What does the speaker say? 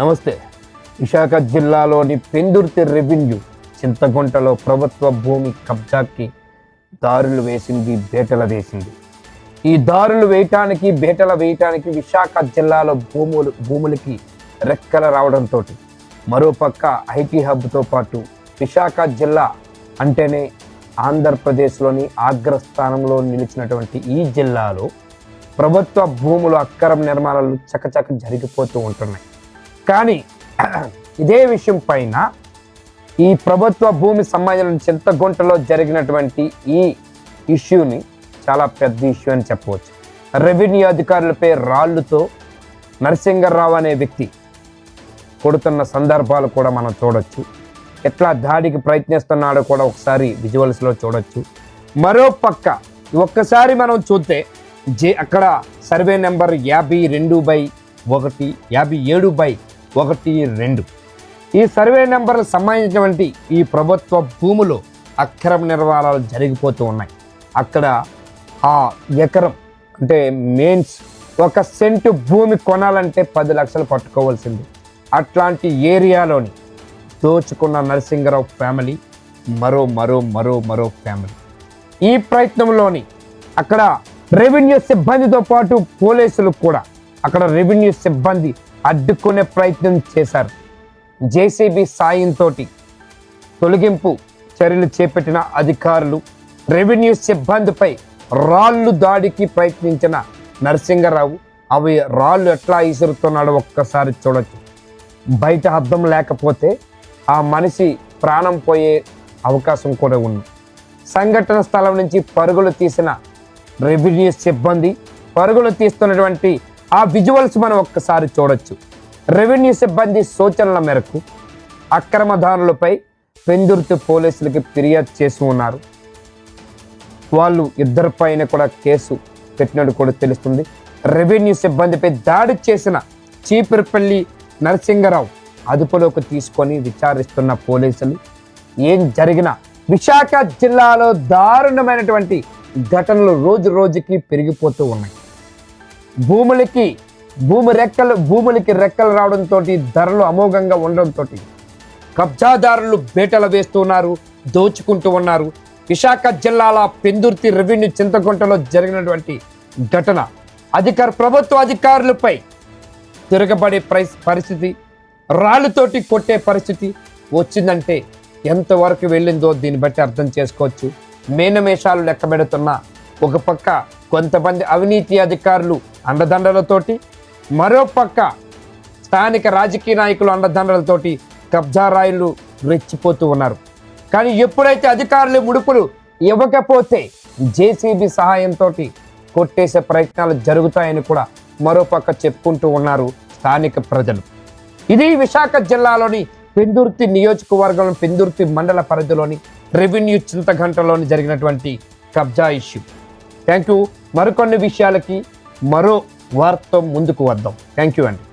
నమస్తే. విశాఖ జిల్లాలోని పెందుర్తి రెవెన్యూ చింతగుంటలో ప్రభుత్వ భూమి కబ్జాకి దారులు వేసింది, బేటలు వేసింది. ఈ దారులు వేయటానికి, బేటలు వేయటానికి విశాఖ జిల్లాలో భూములకి రెక్కల రావడంతో మరోపక్క ఐటీ హబ్తో పాటు విశాఖ జిల్లా అంటేనే ఆంధ్రప్రదేశ్లోని అగ్రస్థానంలో నిలిచినటువంటి ఈ జిల్లాలో ప్రభుత్వ భూములు అక్రమ నిర్మాణాలు చకచక జరిగిపోతూ ఉంటున్నాయి. కానీ ఇదే విషయం పైన ఈ ప్రభుత్వ భూమి సంబంధించిన చింతగుంటలో జరిగినటువంటి ఈ ఇష్యూని చాలా పెద్ద ఇష్యూ అని చెప్పవచ్చు. రెవెన్యూ అధికారులపై రాళ్లతో నరసింగరావు అనే వ్యక్తి కొడుతున్న సందర్భాలు కూడా మనం చూడొచ్చు. ఎట్లా దాడికి ప్రయత్నిస్తున్నాడో కూడా ఒకసారి విజువల్స్లో చూడొచ్చు. మరో పక్క ఒక్కసారి మనం చూస్తే అక్కడ సర్వే నెంబర్ 52/1, 57/12 ఈ సర్వే నెంబర్లకు సంబంధించినటువంటి ఈ ప్రభుత్వ భూములు అక్రమ నిర్మాణాలు జరిగిపోతూ ఉన్నాయి. అక్కడ ఆ ఎకరం అంటే మెయిన్స్ 1 సెంటు భూమి కొనాలంటే 10 లక్షలు పట్టుకోవాల్సింది. అట్లాంటి ఏరియాలోని దోచుకున్న నరసింగరావు ఫ్యామిలీ మరో ఫ్యామిలీ. ఈ ప్రయత్నంలోని అక్కడ రెవెన్యూ సిబ్బందితో పాటు పోలీసులు కూడా అక్కడ రెవెన్యూ సిబ్బంది అడ్డుకునే ప్రయత్నం చేశారు. జేసీబీ సాయంతో తొలగింపు చర్యలు చేపట్టిన అధికారులు రెవెన్యూ సిబ్బందిపై రాళ్ళు దాడికి ప్రయత్నించిన నరసింగరావు అవి రాళ్ళు ఎట్లా ఇసురుతున్నాడో ఒక్కసారి చూడొచ్చు. బయట అద్దం లేకపోతే ఆ మనిషి ప్రాణం పోయే అవకాశం కూడా ఉంది. సంఘటన స్థలం నుంచి పరుగులు తీసిన రెవెన్యూ సిబ్బంది పరుగులు తీస్తున్నటువంటి ఆ విజువల్స్ మనం ఒక్కసారి చూడొచ్చు. రెవెన్యూ సిబ్బంది సూచనల మేరకు అక్రమదారులపై పెందుర్తి పోలీసులకి ఫిర్యాదు చేసి ఉన్నారు. వాళ్ళు ఇద్దరిపైన కూడా కేసు పెట్టినట్టు కూడా తెలుస్తుంది. రెవెన్యూ సిబ్బందిపై దాడి చేసిన చీపురుపల్లి నరసింగరావు అదుపులోకి తీసుకొని విచారిస్తున్న పోలీసులు ఏం జరిగినా విశాఖ జిల్లాలో దారుణమైనటువంటి ఘటనలు రోజు రోజుకి పెరిగిపోతూ ఉన్నాయి. భూములకి రెక్కలు రావడంతో ధరలు అమోఘంగా ఉండడంతో కబ్జాదారులు బేటలు వేస్తున్నారు, దోచుకుంటూ ఉన్నారు. విశాఖ జిల్లాల పెందుర్తి రెవెన్యూ చింతగుంటలో జరిగినటువంటి ఘటన ప్రభుత్వ అధికారులపై తిరగబడే పరిస్థితి, రాళ్ళతోటి కొట్టే పరిస్థితి వచ్చిందంటే ఎంతవరకు వెళ్ళిందో దీన్ని బట్టి అర్థం చేసుకోవచ్చు. మేనమేషాలు లెక్క పెడుతున్న ఒక పక్క కొంతమంది అవినీతి అధికారులు అండదండలతోటి, మరో పక్క స్థానిక రాజకీయ నాయకులు అండదండలతోటి కబ్జా రాయిలు రెచ్చిపోతూ ఉన్నారు. కానీ ఎప్పుడైతే అధికారులు ముడుపులు ఇవ్వకపోతే జేసీబీ సహాయంతో కొట్టేసే ప్రయత్నాలు జరుగుతాయని కూడా మరో పక్క చెప్పుకుంటూ ఉన్నారు స్థానిక ప్రజలు. ఇది విశాఖ జిల్లాలోని పెందుర్తి నియోజకవర్గం, పెందుర్తి మండల పరిధిలోని రెవెన్యూ చింతగంటలోని జరిగినటువంటి కబ్జా ఇష్యూ. Thank you. మరికొన్ని విషయాలకి మరో వార్తతో ముందుకు వద్దాం. థ్యాంక్ యూ అండి.